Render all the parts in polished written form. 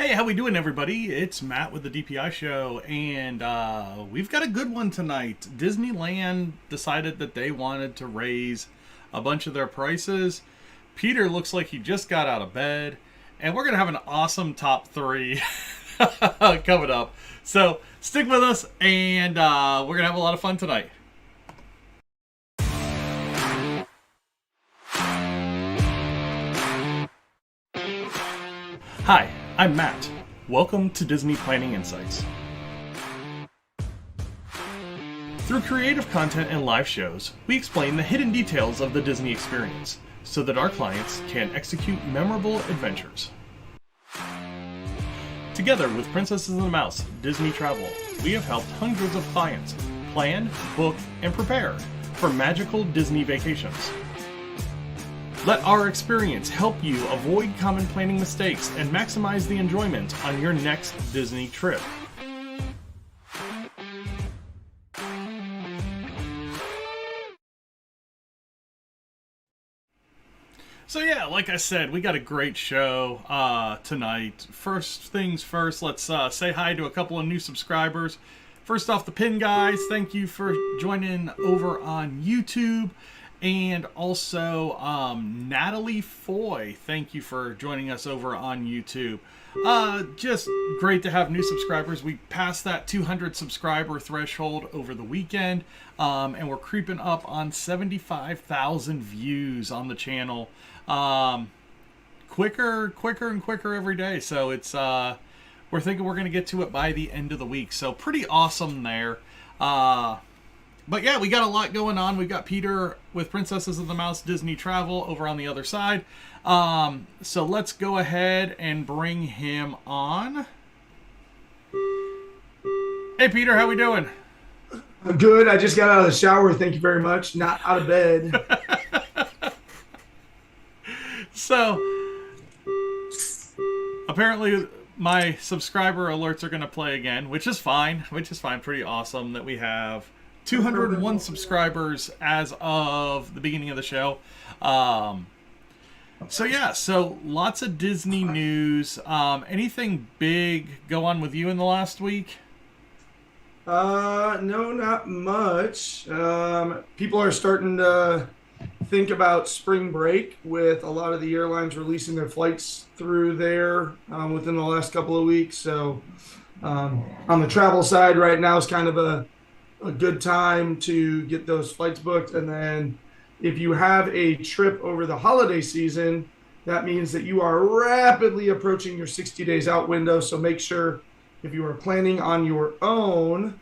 Hey, how we doing, everybody? It's Matt with the DPI show, and we've got a good one tonight. Disneyland decided that they wanted to raise a bunch of their prices. Peter looks like he just got out of bed, and we're going to have an awesome top three coming up. So stick with us, and we're going to have a lot of fun tonight. Hi, I'm Matt. Welcome to Disney Planning Insights. Through creative content and live shows, we explain the hidden details of the Disney experience so that our clients can execute memorable adventures. Together with Princesses and the Mouse Disney Travel, we have helped hundreds of clients plan, book, and prepare for magical Disney vacations. Let our experience help you avoid common planning mistakes and maximize the enjoyment on your next Disney trip. So yeah, like I said, we got a great show tonight. First things first, let's say hi to a couple of new subscribers. First off, the Pin Guys, thank you for joining over on YouTube. And also, Natalie Foy, thank you for joining us over on YouTube. Just great to have new subscribers. We passed that 200 subscriber threshold over the weekend, and we're creeping up on 75,000 views on the channel. Quicker and quicker every day. So it's we're thinking we're going to get to it by the end of the week. So pretty awesome there. But yeah, we got a lot going on. We've got Peter with Princesses of the Mouse Disney Travel over on the other side. So let's go ahead and bring him on. Hey Peter, how we doing? I'm good. I just got out of the shower. Thank you very much. Not out of bed. So apparently my subscriber alerts are going to play again, which is fine. Pretty awesome that we have 201 subscribers as of the beginning of the show. So lots of Disney news. Anything big go on with you in the last week? No, not much. People are starting to think about spring break with a lot of the airlines releasing their flights through there within the last couple of weeks. So on the travel side right now is kind of a good time to get those flights booked. And then if you have a trip over the holiday season, that means that you are rapidly approaching your 60 days out window. So make sure if you are planning on your own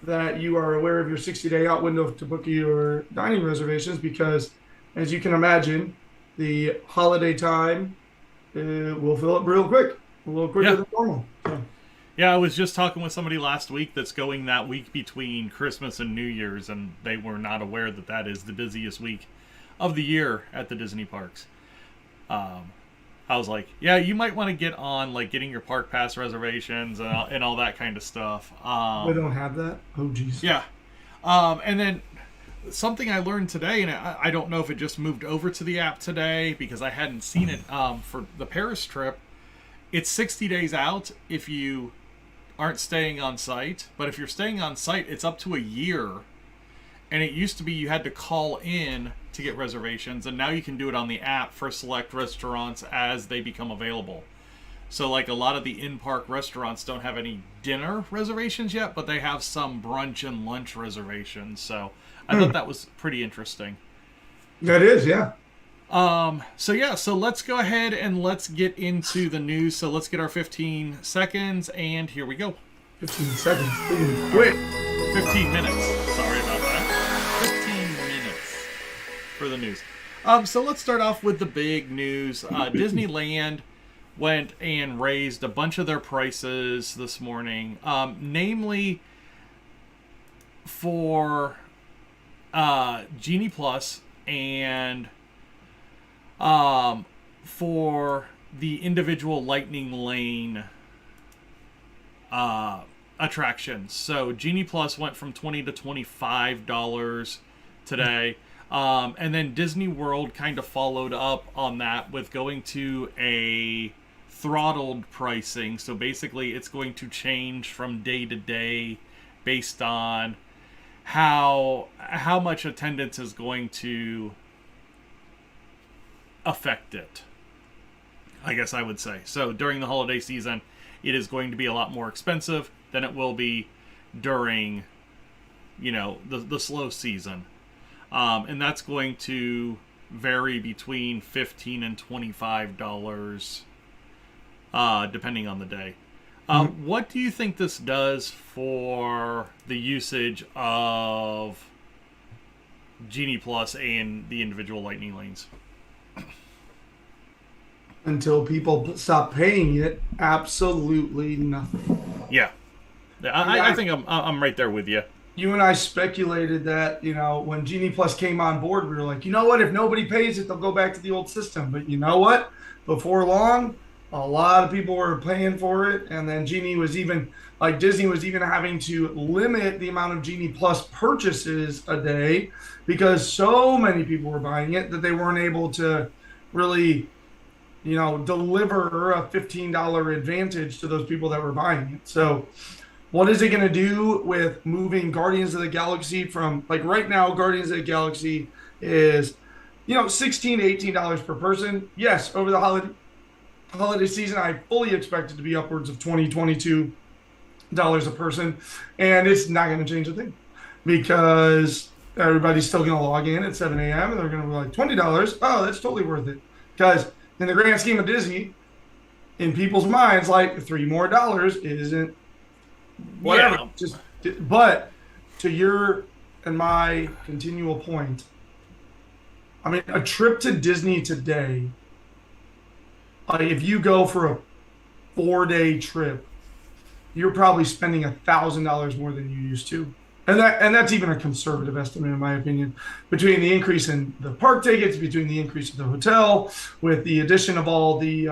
that you are aware of your 60-day out window to book your dining reservations, because as you can imagine, the holiday time will fill up real quick, a little quicker than normal. So. Yeah, I was just talking with somebody last week that's going that week between Christmas and New Year's, and they were not aware that that is the busiest week of the year at the Disney parks. I was like, yeah, you might want to get on like getting your park pass reservations and all that kind of stuff. We don't have that? Oh, geez. Yeah. And then something I learned today, and I don't know if it just moved over to the app today because I hadn't seen it for the Paris trip. It's 60 days out if you aren't staying on site, but if you're staying on site, it's up to a year. And it used to be you had to call in to get reservations, and now you can do it on the app for select restaurants as they become available. So like a lot of the in-park restaurants don't have any dinner reservations yet, but they have some brunch and lunch reservations. So I thought that was pretty interesting. That is, yeah. So let's go ahead and let's get into the news. So let's get our 15 seconds, and here we go. 15 seconds. Quick. 15 minutes. Sorry about that. 15 minutes for the news. So let's start off with the big news. Disneyland went and raised a bunch of their prices this morning, namely for Genie Plus and for the individual Lightning Lane attractions. So Genie Plus went from $20 to $25 today. And then Disney World kind of followed up on that with going to a throttled pricing. So basically, it's going to change from day to day based on how much attendance is going to affect it, I guess I would say. So during the holiday season, it is going to be a lot more expensive than it will be during, the slow season. And that's going to vary between $15 and $25, depending on the day. What do you think this does for the usage of Genie Plus and the individual Lightning lanes? Until people stop paying it, absolutely nothing. Yeah, I think I'm right there with you. You and I speculated that, when Genie Plus came on board, we were like, you know what? If nobody pays it, they'll go back to the old system. But you know what? Before long, a lot of people were paying for it. And then Disney was even having to limit the amount of Genie Plus purchases a day because so many people were buying it that they weren't able to really, deliver a $15 advantage to those people that were buying it. So what is it going to do with moving Guardians of the Galaxy from, like right now, Guardians of the Galaxy is, $16 to $18 per person. Yes, over the holiday season, I fully expect it to be upwards of $20, $22 a person. And it's not going to change a thing because everybody's still going to log in at 7 a.m. and they're going to be like, $20. Oh, that's totally worth it. Because in the grand scheme of Disney, in people's minds, like $3 more isn't whatever. Yeah. But to your and my continual point, I mean, a trip to Disney today, if you go for a 4-day trip, you're probably spending $1,000 more than you used to. And that's even a conservative estimate, in my opinion, between the increase in the park tickets, between the increase of the hotel, with the addition of all the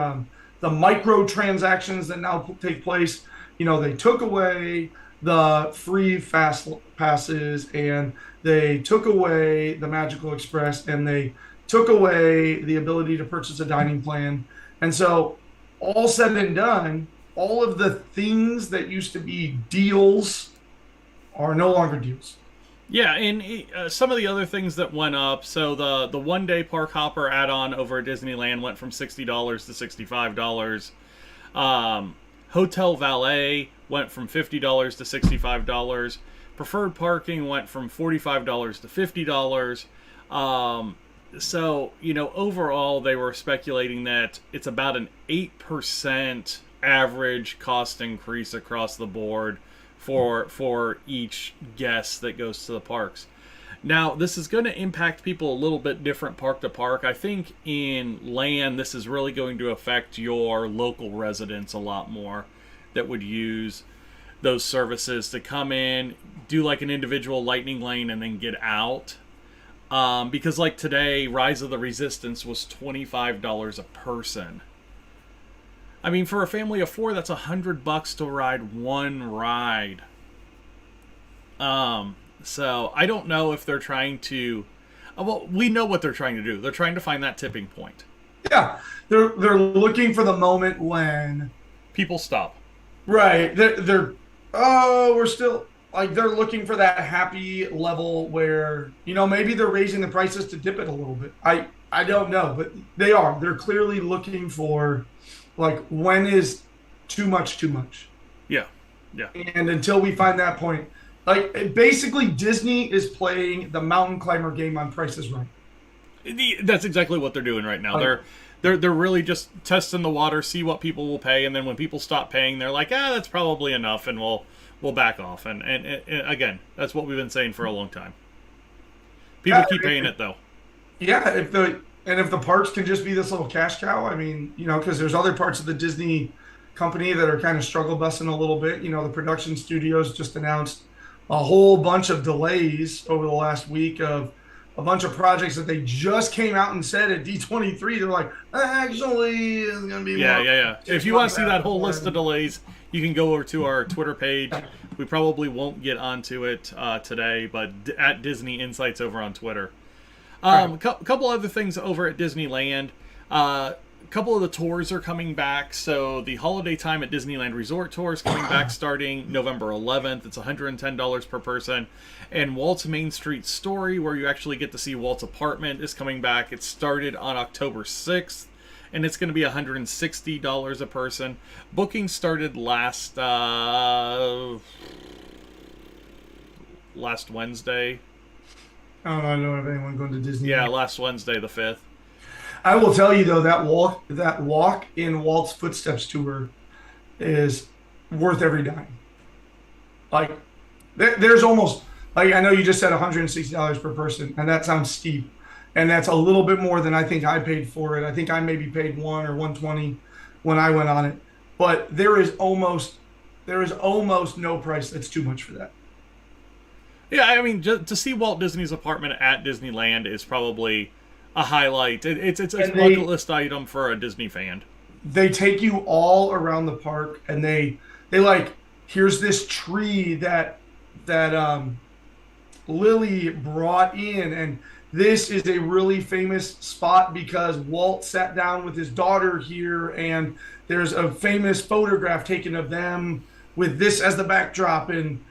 micro transactions that now take place. They took away the free fast passes and they took away the Magical Express and they took away the ability to purchase a dining plan. And so all said and done, all of the things that used to be deals are no longer deals. Yeah, and some of the other things that went up, so the one-day park hopper add-on over at Disneyland went from $60 to $65. Hotel valet went from $50 to $65. Preferred parking went from $45 to $50. So, overall, they were speculating that it's about an 8% average cost increase across the board for each guest that goes to the parks. Now, this is going to impact people a little bit different park to park. I think in land, this is really going to affect your local residents a lot more that would use those services to come in, do like an individual Lightning lane, and then get out. Because like today, Rise of the Resistance was $25 a person. I mean, for a family of 4, that's $100 to ride one ride. So I don't know if they're trying to. Well, we know what they're trying to do. They're trying to find that tipping point. Yeah, they're looking for the moment when people stop. Right. They're looking for that happy level where maybe they're raising the prices to dip it a little bit. I don't know, but they're clearly looking for. Like, when is too much? Yeah. And until we find that point, like, basically Disney is playing the mountain climber game on Price is Right. That's exactly what they're doing right now. They're really just testing the water, see what people will pay, and then when people stop paying, they're like, that's probably enough, and we'll back off. And again, that's what we've been saying for a long time. People keep paying it, though. Yeah, if the parks can just be this little cash cow, I mean, because there's other parts of the Disney company that are kind of struggle busting a little bit. The production studios just announced a whole bunch of delays over the last week of a bunch of projects that they just came out and said at D23. They're like, actually, it's going to be more. Yeah. If you want to see that whole list of delays, you can go over to our Twitter page. We probably won't get onto it today, but at Disney Insights over on Twitter. Couple other things over at Disneyland. couple of the tours are coming back. So the holiday time at Disneyland Resort tour is coming back starting November 11th. It's $110 per person. And Walt's Main Street Story, where you actually get to see Walt's apartment, is coming back. It started on October 6th, and it's going to be $160 a person. Booking started last Wednesday. I don't know of anyone going to Disney. Yeah, last Wednesday, the 5th. I will tell you though, that walk in Walt's footsteps tour is worth every dime. Like, there's almost, like, I know you just said $160 per person, and that sounds steep, and that's a little bit more than I think I paid for it. I think I maybe paid $1 or $120 when I went on it, but there is almost no price that's too much for that. Yeah, I mean, just to see Walt Disney's apartment at Disneyland is probably a highlight. It's a bucket list item for a Disney fan. They take you all around the park, and they like, here's this tree that Lily brought in, and this is a really famous spot because Walt sat down with his daughter here, and there's a famous photograph taken of them with this as the backdrop and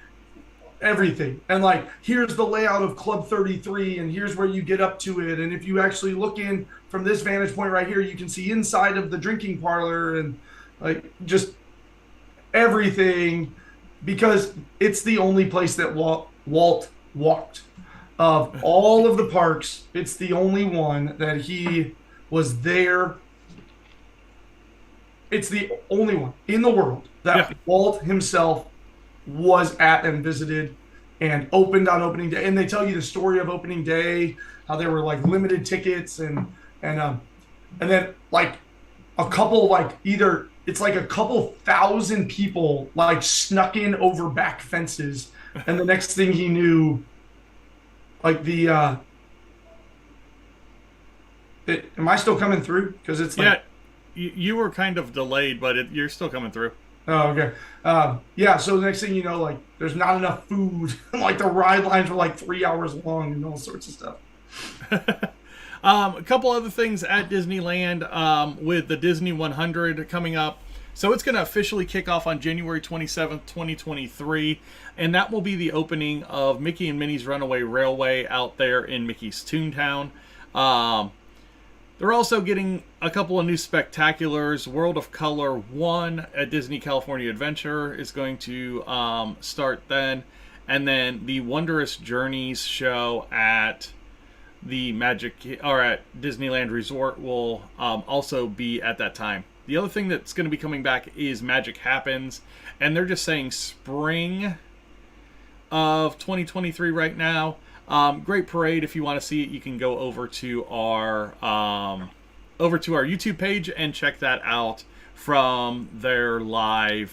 everything. And like, here's the layout of Club 33, and here's where you get up to it. And if you actually look in from this vantage point right here, you can see inside of the drinking parlor, and like, just everything, because it's the only place that Walt walked. Of all of the parks, it's the only one that he was there. It's the only one in the world that Walt himself was at and visited and opened on opening day. And they tell you the story of opening day, how there were like limited tickets, and then like a couple, like, either it's like a couple thousand people like snuck in over back fences, and the next thing he knew, like, am I still coming through? Because it's like, you were kind of delayed, but you're still coming through. Oh, okay. Yeah, so the next thing you know, like, there's not enough food. Like, the ride lines were like 3 hours long and all sorts of stuff. A couple other things at Disneyland with the Disney 100 coming up. So it's going to officially kick off on January 27th, 2023, and that will be the opening of Mickey and Minnie's Runaway Railway out there in Mickey's Toontown. They're also getting a couple of new spectaculars. World of Color 1 at Disney California Adventure is going to start then. And then the Wondrous Journeys show at the at Disneyland Resort will also be at that time. The other thing that's going to be coming back is Magic Happens, and they're just saying spring of 2023 right now. Great parade. If you want to see it, you can go over to our YouTube page and check that out from their live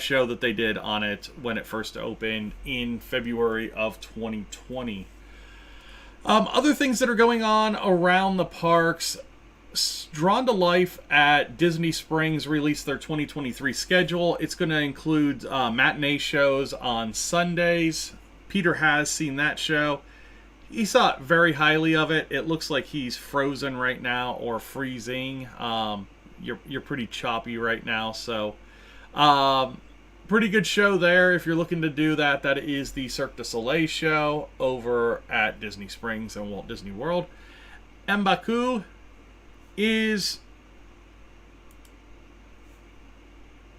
show that they did on it when it first opened in February of 2020. Other things that are going on around the parks. Drawn to Life at Disney Springs released their 2023 schedule. It's going to include matinee shows on Sundays. Peter has seen that show. He thought very highly of it. It looks like he's frozen right now, or freezing. You're pretty choppy right now, so pretty good show there if you're looking to do that. That is the Cirque du Soleil show over at Disney Springs and Walt Disney World. M'Baku is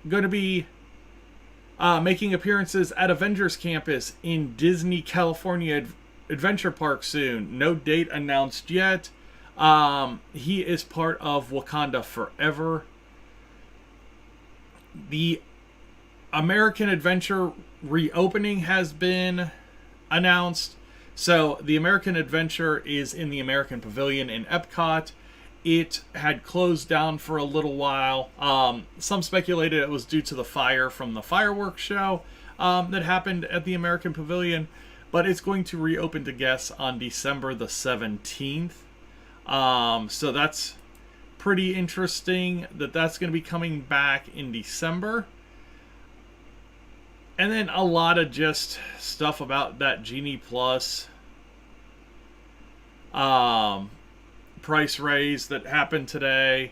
going to be making appearances at Avengers Campus in Disney California Adventure Park soon. No date announced yet. He is part of Wakanda Forever. The American Adventure reopening has been announced. So the American Adventure is in the American Pavilion in Epcot. It had closed down for a little while. Some speculated it was due to the fire from the fireworks show that happened at the American Pavilion, but it's going to reopen to guests on December the 17th. So that's pretty interesting that's going to be coming back in December. And then a lot of just stuff about that Genie Plus price raise that happened today.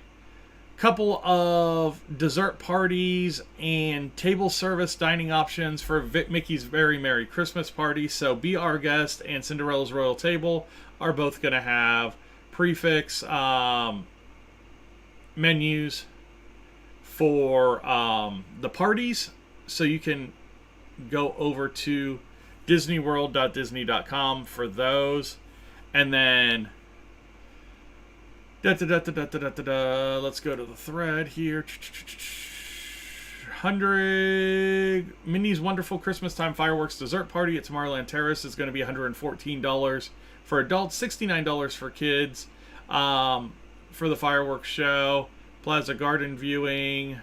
Couple of dessert parties and table service dining options for Mickey's Very Merry Christmas Party. So Be Our Guest and Cinderella's Royal Table are both going to have prefix menus for the parties. So you can go over to disneyworld.disney.com for those. And then let's go to the thread here. 100 Minnie's Wonderful Christmas Time Fireworks Dessert Party at Tomorrowland Terrace is going to be $114 for adults, $69 for kids. For the fireworks show, Plaza Garden viewing,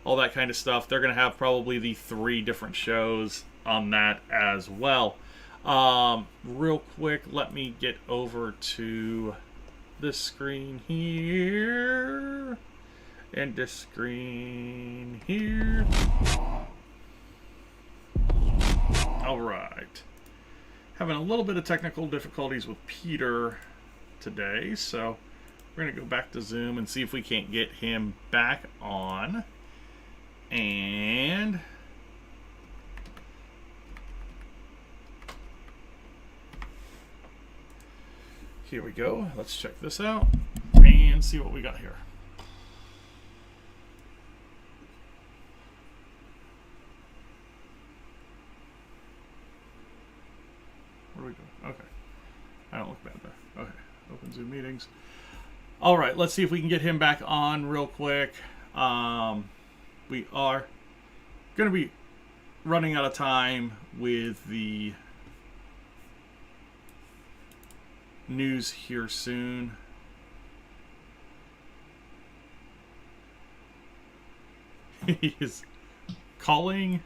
all that kind of stuff. They're going to have probably the 3 different shows on that as well. Real quick, let me get over to this screen here and this screen here. All right, having a little bit of technical difficulties with Peter today, so we're gonna go back to Zoom and see if we can't get him back on. And here we go. Let's check this out and see what we got here. What are we doing? Okay. I don't look bad there. Okay. Open Zoom meetings. All right. Let's see if we can get him back on real quick. We are going to be running out of time with the news here soon. He is calling.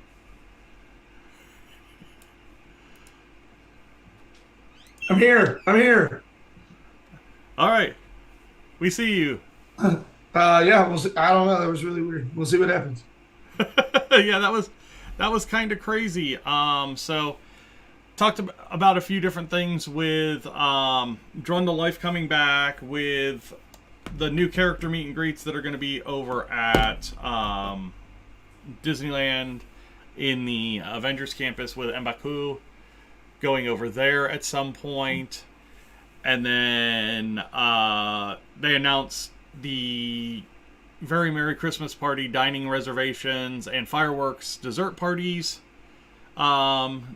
I'm here. All right, we see you. Yeah, we'll see. I don't know. That was really weird. We'll see what happens. Yeah, that was kind of crazy. So talked about a few different things with Drawn to Life coming back, with the new character meet and greets that are going to be over at Disneyland in the Avengers campus with M'Baku going over there at some point. And then they announced the Very Merry Christmas Party dining reservations and fireworks dessert parties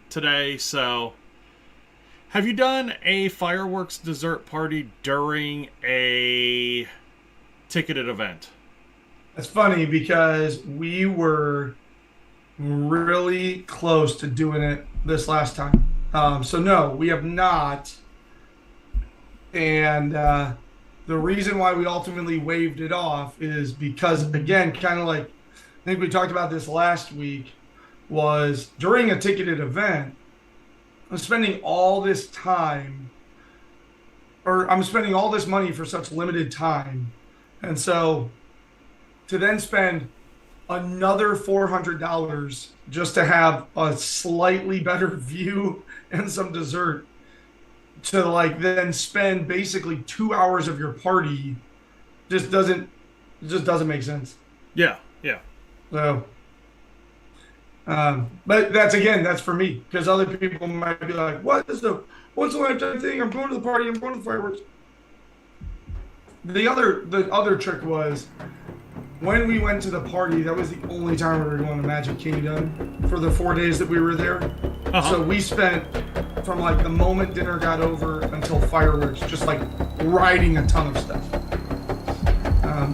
today. So have you done a fireworks dessert party during a ticketed event? It's funny because we were really close to doing it this last time. So no, we have not. And the reason why we ultimately waived it off is because, again, kind of like, I think we talked about this last week, was during a ticketed event, I'm spending all this time, or I'm spending all this money for such limited time. And so to then spend another $400 just to have a slightly better view and some dessert, to like then spend basically 2 hours of your party just doesn't make sense. Yeah. So but that's for me, because other people might be like, what's the lifetime thing? I'm going to the party, I'm going to the fireworks. The other trick was, when we went to the party, that was the only time we were going to Magic Kingdom for the 4 days that we were there. So we spent from like the moment dinner got over until fireworks just like riding a ton of stuff,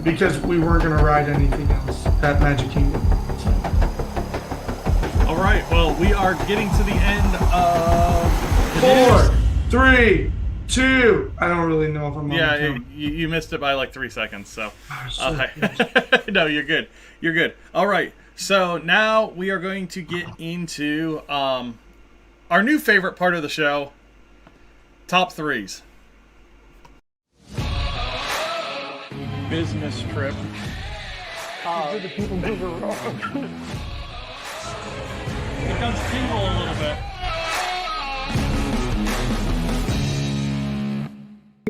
because we weren't going to ride anything else at Magic Kingdom. All right. Well, we are getting to the end of 4, 3, 2. I don't really know if I'm on. Yeah, you missed it by like 3 seconds. So, no, you're good. You're good. All right. So now we are going to get into our new favorite part of the show, top threes. Business trip. Did the people move around? It does tingle a little bit.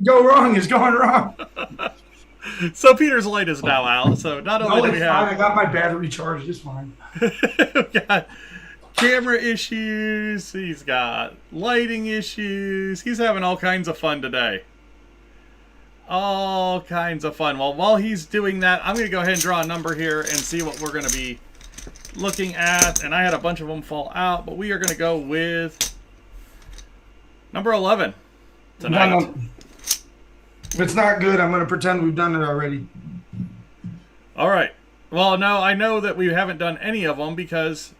go wrong is going wrong. So Peter's light is now out. So not only No, do we it's fine. have I got my battery charged. It's fine. we got camera issues, he's got lighting issues. He's having all kinds of fun today. All kinds of fun. Well, while he's doing that, I'm going to go ahead and draw a number here and see what we're going to be looking at. And I had a bunch of them fall out, but we are going to go with number 11 tonight. If it's not good, I'm going to pretend we've done it already. All right. Well, no, I know that we haven't done any of them because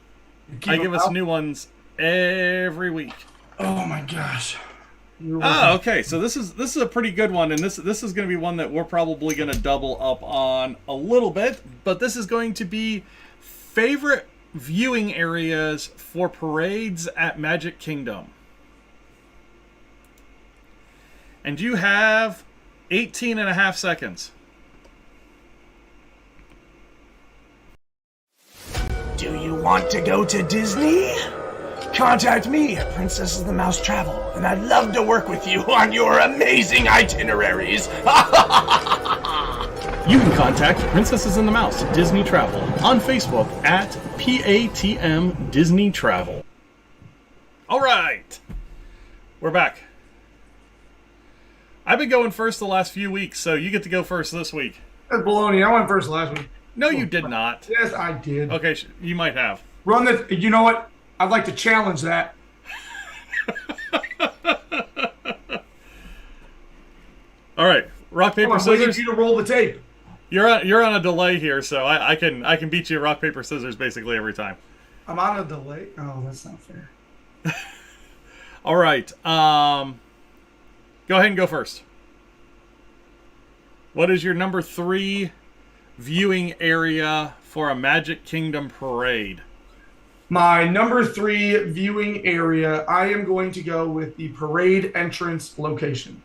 I give us new ones every week. Oh my gosh. Oh, okay. So this is a pretty good one, and this is going to be one that we're probably going to double up on a little bit. But this is going to be favorite viewing areas for parades at Magic Kingdom. And you have 18 and a half seconds. Do you want to go to Disney? Contact me at Princess of the Mouse Travel, and I'd love to work with you on your amazing itineraries. You can contact Princesses and the Mouse Disney Travel on Facebook at PATM Disney Travel. All right, we're back. I've been going first the last few weeks, so you get to go first this week. That's baloney. I went first last week. No, you did not. Yes, I did. Okay, you might have. Run the. You know what? I'd like to challenge that. All right, rock paper I'm waiting scissors. for you to roll the tape. You're on a delay here, so I can beat you rock paper scissors basically every time. I'm on a delay. Oh, that's not fair. All right. Go ahead and go first. What is your number 3 viewing area for a Magic Kingdom parade? My number 3 viewing area, I am going to go with the parade entrance location.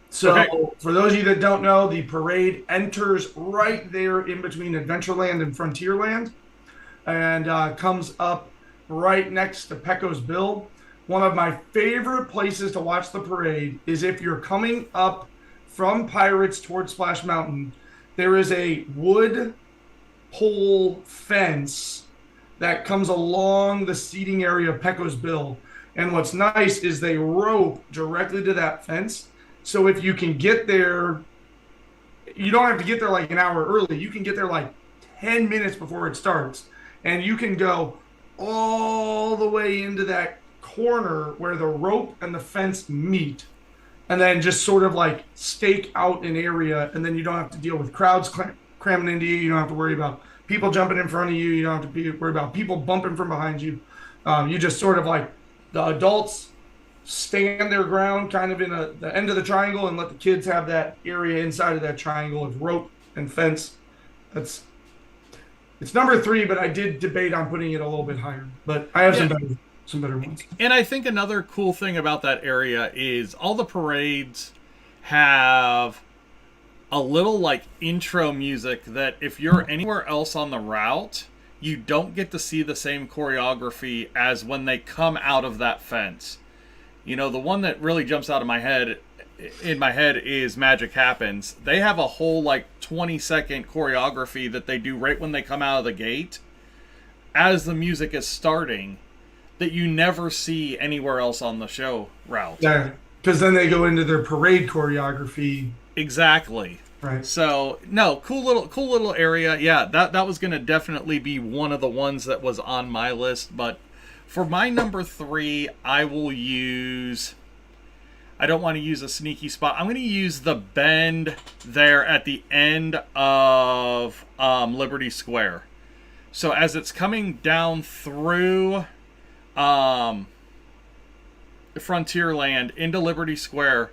So, Okay. For those of you that don't know, the parade enters right there in between Adventureland and Frontierland, and comes up right next to Pecco's Bill. One of my favorite places to watch the parade is if you're coming up from Pirates towards Splash Mountain. There is a wood pole fence that comes along the seating area of Pecco's Bill. And what's nice is they rope directly to that fence. So if you can get there, you don't have to get there like an hour early. You can get there like 10 minutes before it starts. And you can go all the way into that corner where the rope and the fence meet. And then just sort of like stake out an area. And then you don't have to deal with crowds cramming into you. You don't have to worry about people jumping in front of you. You don't have to worry about people bumping from behind you. You just sort of like the adults stand their ground kind of in the end of the triangle and let the kids have that area inside of that triangle of rope and fence. It's number 3, but I did debate on putting it a little bit higher. But I have some better ones. And I think another cool thing about that area is all the parades have a little like intro music that if you're anywhere else on the route, you don't get to see the same choreography as when they come out of that fence. You know, the one that really jumps out of my head is Magic Happens. They have a whole like 20-second choreography that they do right when they come out of the gate as the music is starting that you never see anywhere else on the show route. Yeah, because then they go into their parade choreography. Exactly. Right. So, no, cool little area. Yeah, that was going to definitely be one of the ones that was on my list, but for my number 3, I will use... I don't want to use a sneaky spot. I'm going to use the bend there at the end of Liberty Square. So as it's coming down through Frontierland into Liberty Square,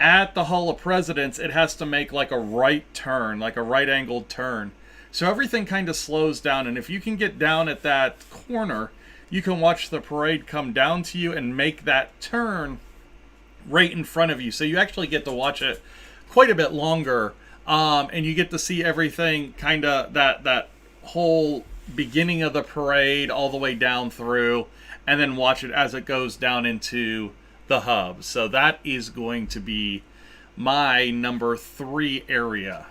at the Hall of Presidents, it has to make like a right turn, like a right-angled turn. So everything kind of slows down, and if you can get down at that corner, you can watch the parade come down to you and make that turn right in front of you. So you actually get to watch it quite a bit longer, and you get to see everything kind of that whole beginning of the parade all the way down through, and then watch it as it goes down into the hub. So that is going to be my number 3 area.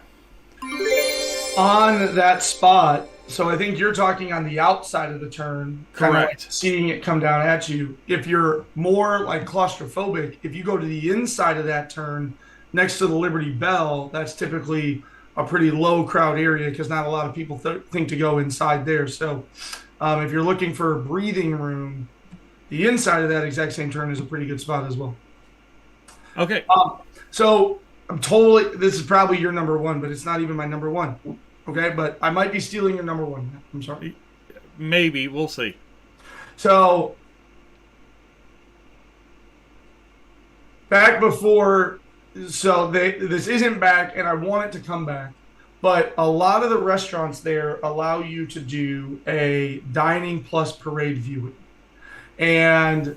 On that spot, so I think you're talking on the outside of the turn, kind of like Correct. seeing it come down at you. If you're more like claustrophobic, if you go to the inside of that turn next to the Liberty Bell, that's typically a pretty low crowd area because not a lot of people think to go inside there. So if you're looking for breathing room, the inside of that exact same turn is a pretty good spot as well. Okay. So this is probably your number 1, but it's not even my number 1. Okay, but I might be stealing your number 1. I'm sorry. Maybe. We'll see. So back before, this isn't back, and I want it to come back. But a lot of the restaurants there allow you to do a dining plus parade viewing. And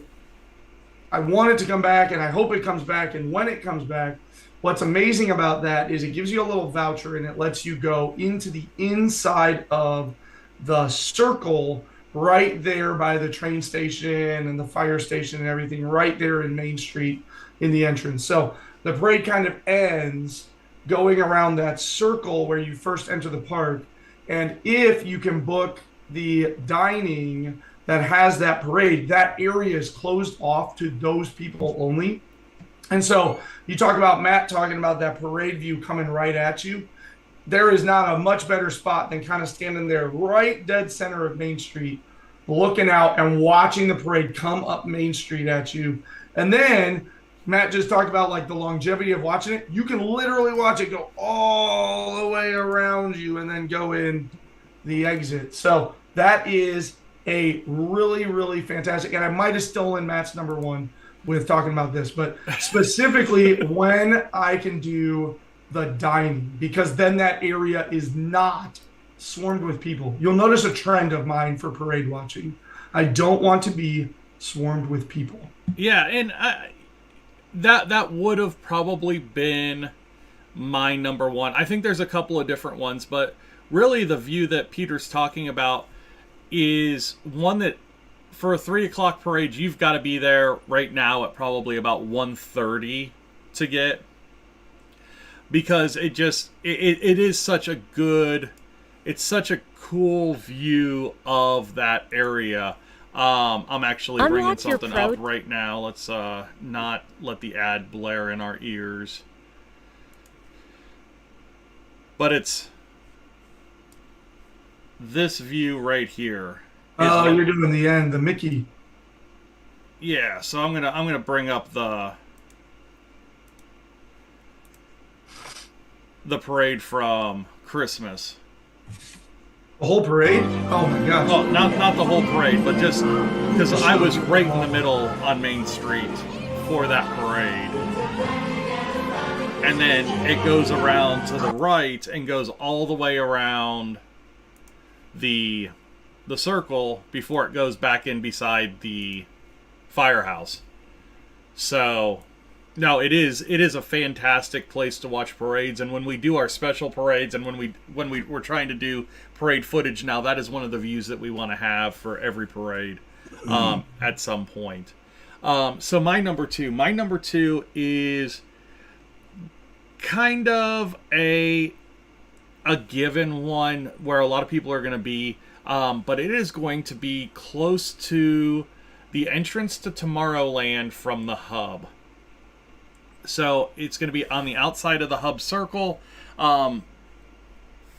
I want it to come back, and I hope it comes back. And when it comes back, what's amazing about that is it gives you a little voucher, and it lets you go into the inside of the circle right there by the train station and the fire station and everything, right there in Main Street in the entrance. So the parade kind of ends going around that circle where you first enter the park. And if you can book the dining that has that parade, that area is closed off to those people only. And so you talk about Matt talking about that parade view coming right at you. There is not a much better spot than kind of standing there right dead center of Main Street, looking out and watching the parade come up Main Street at you. And then Matt just talked about like the longevity of watching it. You can literally watch it go all the way around you and then go in the exit. So that is a really, really fantastic. And I might have stolen Matt's number 1 with talking about this, but specifically when I can do the dining, because then that area is not swarmed with people. You'll notice a trend of mine for parade watching. I don't want to be swarmed with people. Yeah, and that would have probably been my number 1. I think there's a couple of different ones, but really the view that Peter's talking about is one that for a 3 o'clock parade, you've got to be there right now at probably about 1:30 to get, because it is such a good, it's such a cool view of that area. I'm actually bringing something up right now. Let's not let the ad blare in our ears. But it's this view right here. Oh, you're doing the end, the Mickey. Yeah, so I'm gonna bring up the parade from Christmas. The whole parade? Oh my gosh. Oh, not the whole parade, but just because I was right in the middle on Main Street for that parade. And then it goes around to the right and goes all the way around the circle before it goes back in beside the firehouse. So, no, it is a fantastic place to watch parades. And when we do our special parades, and when we're trying to do parade footage now, that is one of the views that we want to have for every parade at some point. So my number two is kind of a given one where a lot of people are going to be, but it is going to be close to the entrance to Tomorrowland from the hub. So it's going to be on the outside of the hub circle, on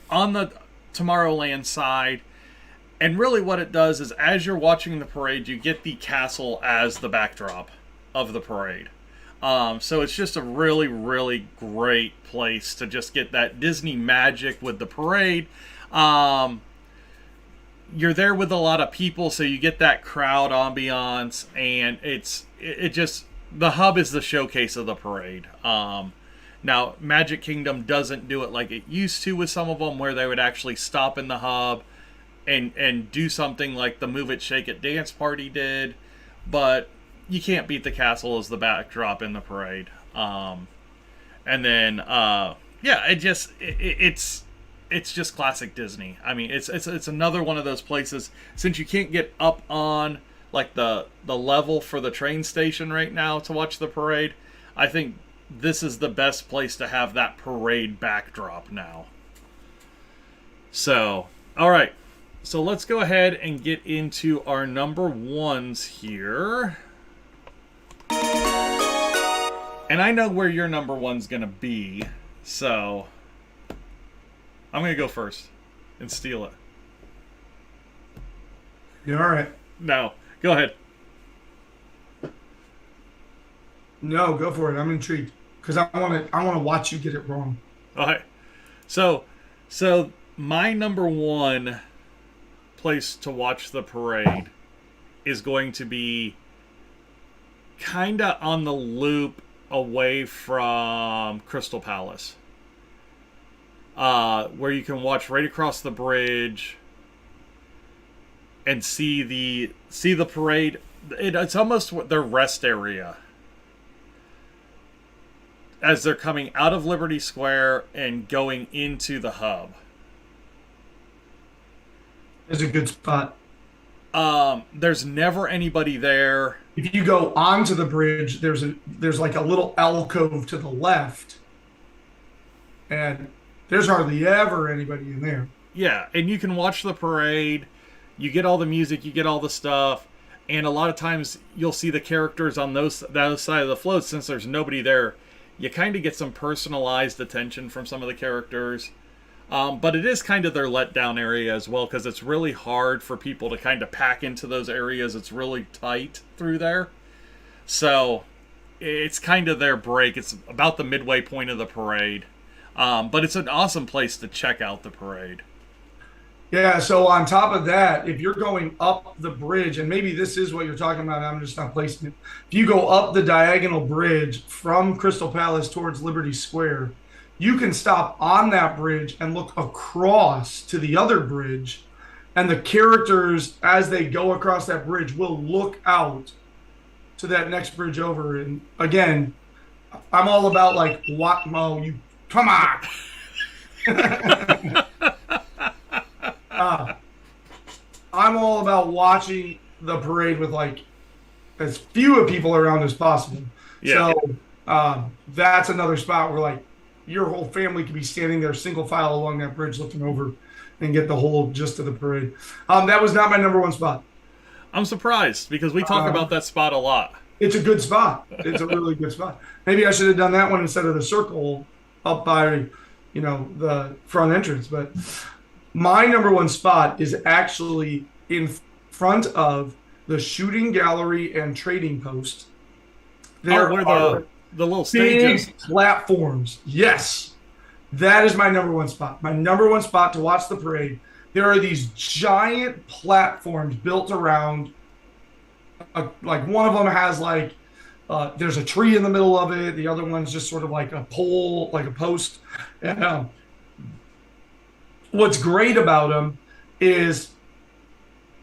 the Tomorrowland side. And really what it does is, as you're watching the parade, you get the castle as the backdrop of the parade. So it's just a really, really great place to just get that Disney magic with the parade. You're there with a lot of people, so you get that crowd ambiance, and it just, the hub is the showcase of the parade. Now, Magic Kingdom doesn't do it like it used to with some of them, where they would actually stop in the hub and do something like the Move It, Shake It Dance Party did, but you can't beat the castle as the backdrop in the parade. And then, yeah, it's just classic Disney. I mean, it's another one of those places, since you can't get up on like the level for the train station right now to watch the parade. I think this is the best place to have that parade backdrop now. So, all right. So let's go ahead and get into our number ones here. And I know where your number one's going to be, so I'm going to go first and steal it. You all right? No, go ahead. No, go for it. I'm intrigued because I want to watch you get it wrong. All right. So my number one place to watch the parade is going to be kind of on the loop away from Crystal Palace, where you can watch right across the bridge and see the parade. It's almost their rest area as they're coming out of Liberty Square and going into the hub. It's a good spot. There's never anybody there. If you go onto the bridge, there's like a little alcove to the left, and there's hardly ever anybody in there. Yeah, and you can watch the parade. You get all the music, you get all the stuff, and a lot of times you'll see the characters on that side of the float. Since there's nobody there, you kind of get some personalized attention from some of the characters. But it is kind of their letdown area as well, because it's really hard for people to kind of pack into those areas. It's really tight through there. So it's kind of their break. It's about the midway point of the parade. But it's an awesome place to check out the parade. Yeah, so on top of that, if you're going up the bridge, and maybe this is what you're talking about, I'm just not placing it. If you go up the diagonal bridge from Crystal Palace towards Liberty Square, you can stop on that bridge and look across to the other bridge, and the characters, as they go across that bridge, will look out to that next bridge over. And again, I'm all about like, what, Mo, you, come on. I'm all about watching the parade with like as few people around as possible. Yeah. So that's another spot where like your whole family could be standing there single file along that bridge looking over and get the whole gist of the parade. That was not my number one spot. I'm surprised because we talk about that spot a lot. It's a good spot. It's a really good spot. Maybe I should have done that one instead of the circle up by, the front entrance. But my number one spot is actually in front of the shooting gallery and trading post. There are the little stages. Big platforms. Yes. That is my number one spot. My number one spot to watch the parade. There are these giant platforms built around, like one of them has like, there's a tree in the middle of it. The other one's just sort of like a pole, like a post. And what's great about them is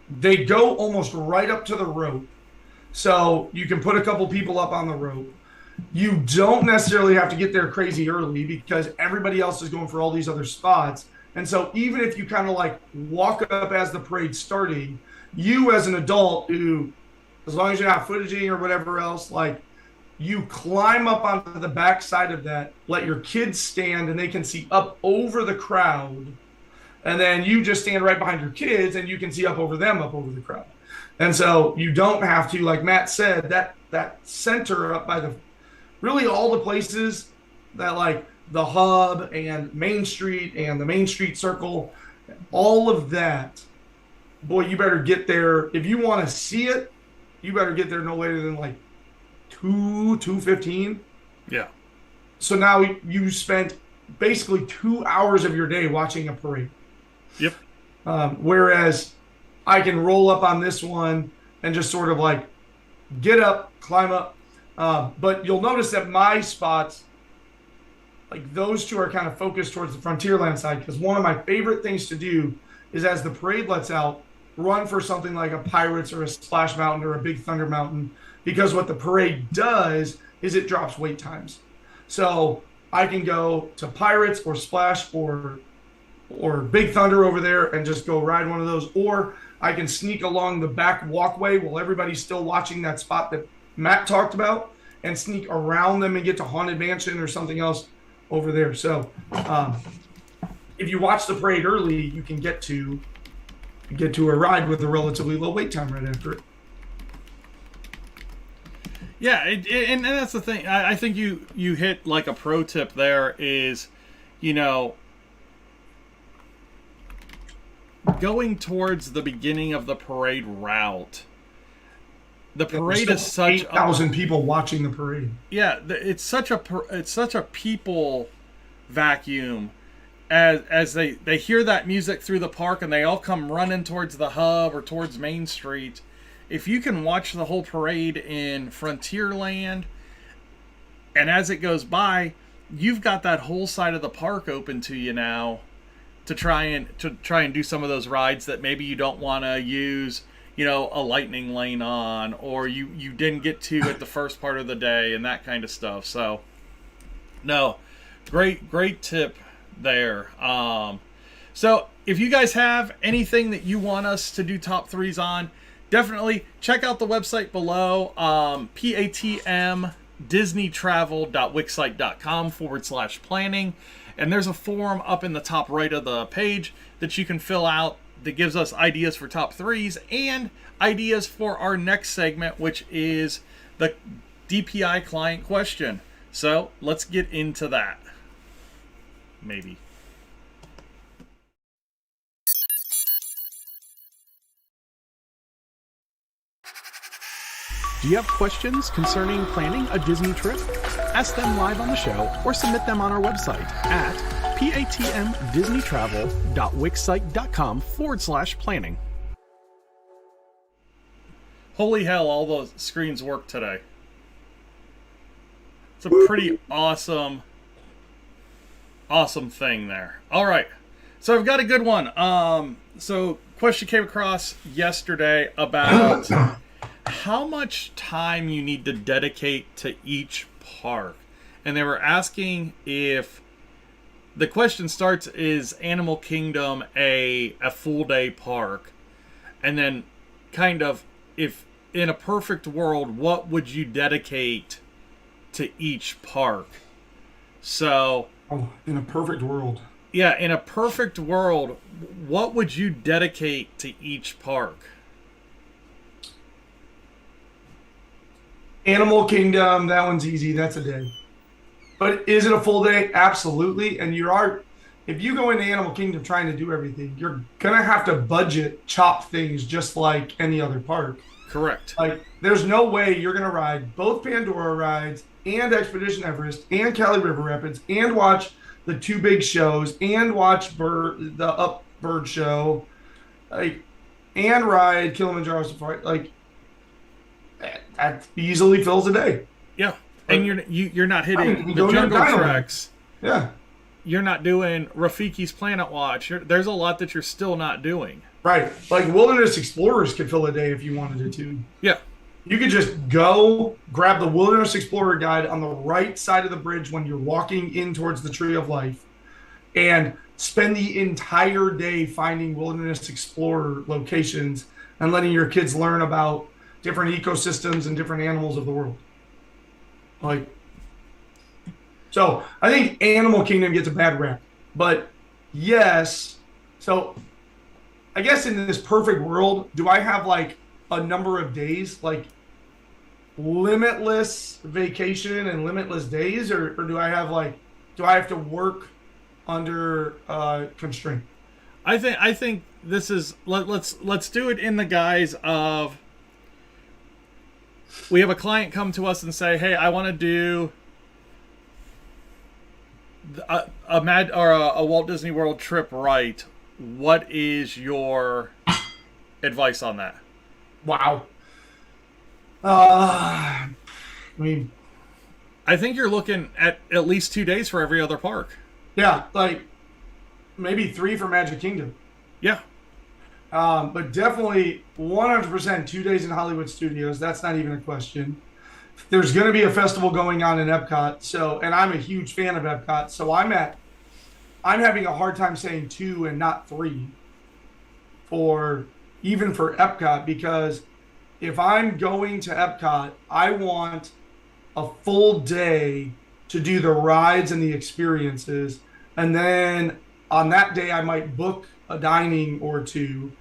they go almost right up to the rope. So you can put a couple people up on the rope. You don't necessarily have to get there crazy early because everybody else is going for all these other spots. And so even if you kind of like walk up as the parade's starting, you as an adult who, as long as you're not footaging or whatever else, like you climb up onto the back side of that, let your kids stand and they can see up over the crowd. And then you just stand right behind your kids and you can see up over them, up over the crowd. And so you don't have to, like Matt said, that center up by the, really all the places that like the hub and Main Street and the Main Street Circle, all of that, boy, you better get there. If you want to see it, you better get there no later than like 2:15. Yeah. So now you spent basically 2 hours of your day watching a parade. Yep. Whereas I can roll up on this one and just sort of like get up, climb up. But you'll notice that my spots, like those two are kind of focused towards the Frontierland side, because one of my favorite things to do is as the parade lets out, run for something like a Pirates or a Splash Mountain or a Big Thunder Mountain, because what the parade does is it drops wait times. So I can go to Pirates or Splash or Big Thunder over there and just go ride one of those, or I can sneak along the back walkway while everybody's still watching that spot that Matt talked about and sneak around them and get to Haunted Mansion or something else over there. So if you watch the parade early, you can get to a ride with a relatively low wait time right after it. Yeah, and that's the thing. I think you hit like a pro tip there is, going towards the beginning of the parade route. The parade is such 8,000 people watching the parade. Yeah, it's such a people vacuum. As they hear that music through the park and they all come running towards the hub or towards Main Street. If you can watch the whole parade in Frontierland, and as it goes by, you've got that whole side of the park open to you now to try and do some of those rides that maybe you don't want to use, a lightning lane on, or you didn't get to at the first part of the day and that kind of stuff. So, no, great tip there. So if you guys have anything that you want us to do top threes on, definitely check out the website below, patmdisneytravel.wixsite.com/planning. And there's a form up in the top right of the page that you can fill out that gives us ideas for top threes and ideas for our next segment, which is the DPI client question. So let's get into that. Maybe. Do you have questions concerning planning a Disney trip? Ask them live on the show or submit them on our website at patmdisneytravel.wixsite.com/planning. Holy hell, all those screens work today. It's a pretty awesome thing there. All right. So I've got a good one. So question came across yesterday about how much time you need to dedicate to each park. And they were asking if the question starts, is Animal Kingdom a full day park? And then kind of, if in a perfect world, what would you dedicate to each park? So, in a perfect world. Yeah, in a perfect world, what would you dedicate to each park? Animal Kingdom, that one's easy. That's a day. But is it a full day? Absolutely. And if you go into Animal Kingdom trying to do everything, you're going to have to budget chop things just like any other park. Correct. Like, there's no way you're going to ride both Pandora rides and Expedition Everest and Cali River Rapids and watch the two big shows and watch the Up Bird show, and ride Kilimanjaro Safari. Like, that easily fills a day. Yeah, and you're not hitting the jungle treks. Yeah, you're not doing Rafiki's Planet Watch. There's a lot that you're still not doing. Right, like Wilderness Explorers could fill a day if you wanted it to. Yeah, you could just go grab the Wilderness Explorer guide on the right side of the bridge when you're walking in towards the Tree of Life, and spend the entire day finding Wilderness Explorer locations and letting your kids learn about different ecosystems and different animals of the world. So I think Animal Kingdom gets a bad rap, but yes. So I guess in this perfect world, do I have like a number of days, like limitless vacation and limitless days, or do I have to work under constraint? I think this is let's do it in the guise of, we have a client come to us and say, hey, I want to do a Walt Disney World trip right. What is your advice on that? Wow. I think you're looking at least 2 days for every other park. Yeah, like maybe 3 for Magic Kingdom. Yeah. But definitely 100% 2 days in Hollywood Studios. That's not even a question. There's going to be a festival going on in Epcot. And I'm a huge fan of Epcot. So I'm having a hard time saying 2 and not 3 for Epcot, because if I'm going to Epcot, I want a full day to do the rides and the experiences. And then on that day, I might book a dining or two.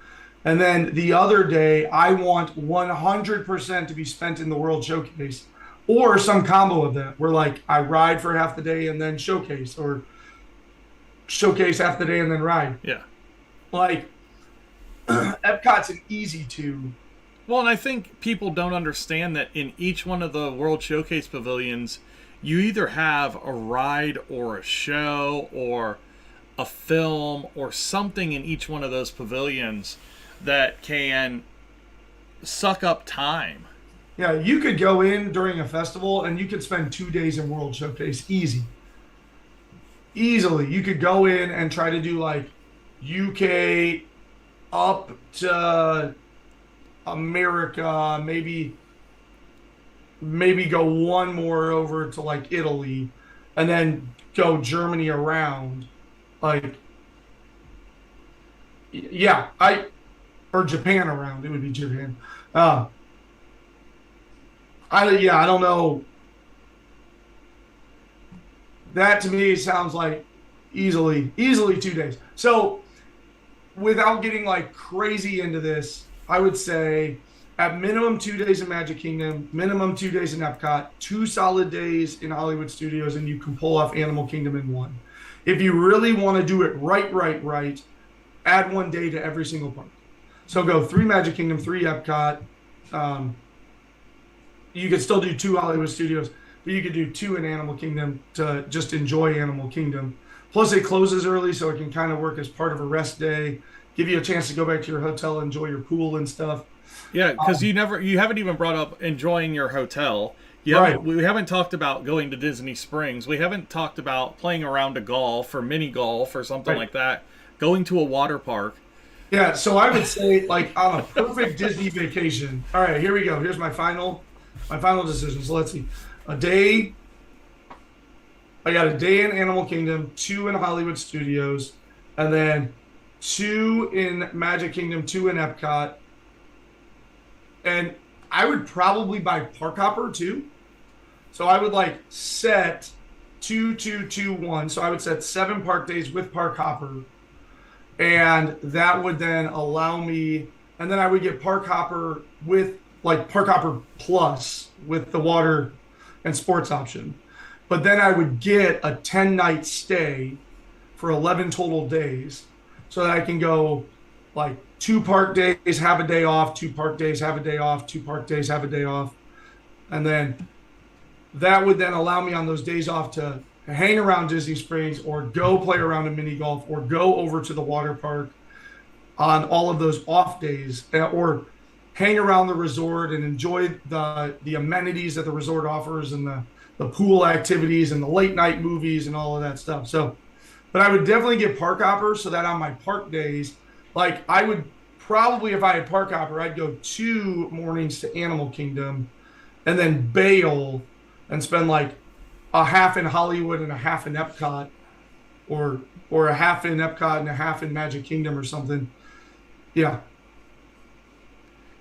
And then the other day, I want 100% to be spent in the World Showcase or some combo of that where like I ride for half the day and then showcase, or showcase half the day and then ride. Yeah. Like Epcot's an easy two. Well, and I think people don't understand that in each one of the World Showcase pavilions, you either have a ride or a show or a film or something in each one of those pavilions that can suck up time. Yeah, you could go in during a festival and you could spend 2 days in World Showcase easily. You could go in and try to do like UK up to America, maybe go one more over to like Italy, and then go Germany around. Like, yeah, or Japan around. It would be Japan. I don't know. That to me sounds like easily 2 days. So without getting like crazy into this, I would say at minimum 2 days in Magic Kingdom, minimum 2 days in Epcot, 2 solid days in Hollywood Studios, and you can pull off Animal Kingdom in one. If you really want to do it right, add 1 day to every single park. So go 3 Magic Kingdom, 3 Epcot. You could still do 2 Hollywood Studios, but you could do 2 in Animal Kingdom to just enjoy Animal Kingdom. Plus it closes early, so it can kind of work as part of a rest day, give you a chance to go back to your hotel, enjoy your pool and stuff. Yeah, because you haven't even brought up enjoying your hotel. Right. We haven't talked about going to Disney Springs. We haven't talked about playing around a golf or mini golf or something like that. Going to a water park. Yeah, so I would say like on a perfect Disney vacation. All right, here we go. Here's my final decision. So let's see. I got a day in Animal Kingdom, 2 in Hollywood Studios, and then 2 in Magic Kingdom, 2 in Epcot. And I would probably buy Park Hopper too. So I would like set 2, 2, 2, 1. So I would set 7 park days with Park Hopper. And that would then allow me, and then I would get Park Hopper with like Park Hopper Plus with the water and sports option. But then I would get a 10-night stay for 11 total days so that I can go like 2 park days, have a day off, 2 park days, have a day off, 2 park days, have a day off. And then that would then allow me on those days off to hang around Disney Springs or go play around a mini golf or go over to the water park on all of those off days, or hang around the resort and enjoy the amenities that the resort offers and the pool activities and the late night movies and all of that stuff. So, but I would definitely get Park Hopper so that on my park days, like I would probably, if I had Park Hopper, I'd go 2 mornings to Animal Kingdom and then bail and spend like a half in Hollywood and a half in Epcot, or a half in Epcot and a half in Magic Kingdom or something. Yeah.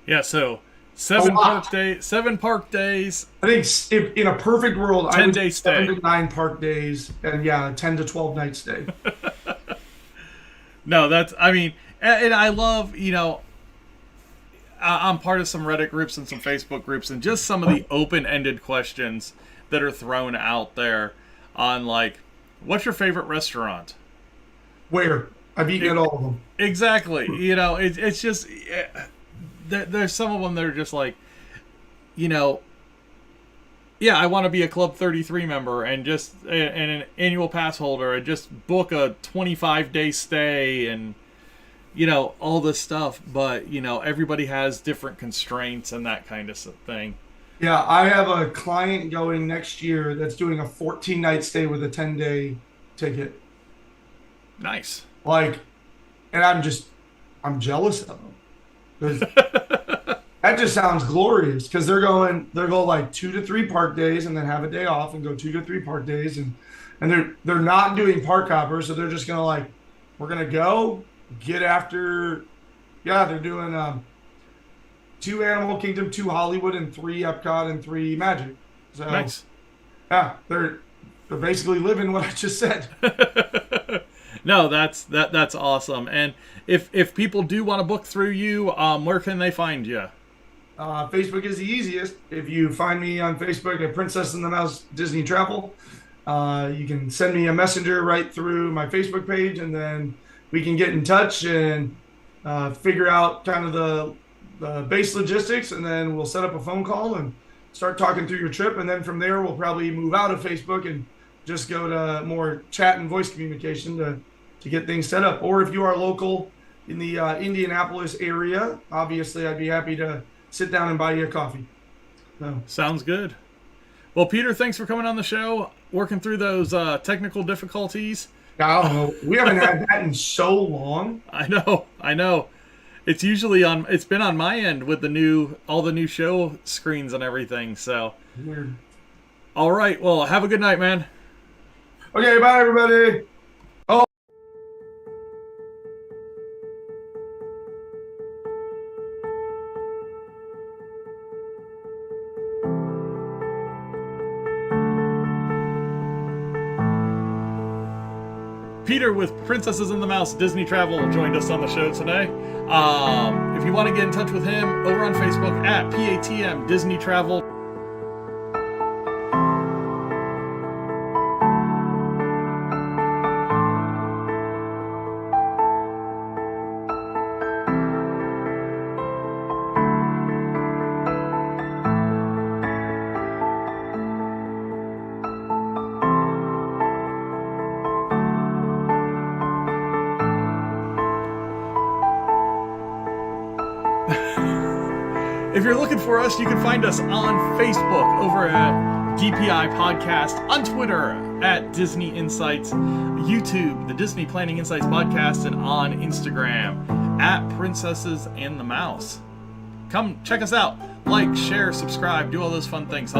Yeah, so 7 park days. I think if in a perfect world, 10 I would day stay. 7 to 9 park days, and yeah, 10 to 12 night stay. No, and I love, I'm part of some Reddit groups and some Facebook groups, and just some of the open-ended questions that are thrown out there on like, what's your favorite restaurant? Where? I've eaten at all of them. Exactly. It's just, there's some of them that are just like, yeah, I want to be a Club 33 member and an annual pass holder and just book a 25-day stay and, all this stuff. But, everybody has different constraints and that kind of thing. Yeah, I have a client going next year that's doing a 14-night stay with a 10-day ticket. Nice. Like, and I'm jealous of them. 'Cause that just sounds glorious because they're going like 2 to 3 park days and then have a day off and go 2 to 3 park days and they're not doing Park Hopper, so they're just gonna like, we're gonna go get after. Yeah, they're doing 2 Animal Kingdom, 2 Hollywood, and 3 Epcot and 3 Magic. So, Nice. yeah, they're basically living what I just said. No, that's awesome. And if people do want to book through you, where can they find you? Facebook is the easiest. If you find me on Facebook at Princess and the Mouse Disney Travel, you can send me a messenger right through my Facebook page, and then we can get in touch and figure out kind of the base logistics, and then we'll set up a phone call and start talking through your trip. And then from there, we'll probably move out of Facebook and just go to more chat and voice communication to get things set up. Or if you are local in the Indianapolis area, obviously I'd be happy to sit down and buy you a coffee. So. Sounds good. Well, Peter, thanks for coming on the show, working through those technical difficulties. Oh, we haven't had that in so long. I know. It's been on my end with all the new show screens and everything. So, Weird. All right. Well, have a good night, man. Okay, bye everybody. Peter with Princesses and the Mouse Disney Travel joined us on the show today. If you want to get in touch with him, over on Facebook at PATM Disney Travel. If you're looking for us, you can find us on Facebook over at DPI Podcast, on Twitter at Disney Insights, YouTube, the Disney Planning Insights Podcast, and on Instagram at Princesses and the Mouse. Come check us out. Like, share, subscribe, do all those fun things.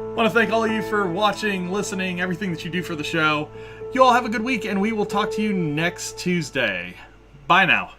I want to thank all of you for watching, listening, everything that you do for the show. You all have a good week, and we will talk to you next Tuesday. Bye now.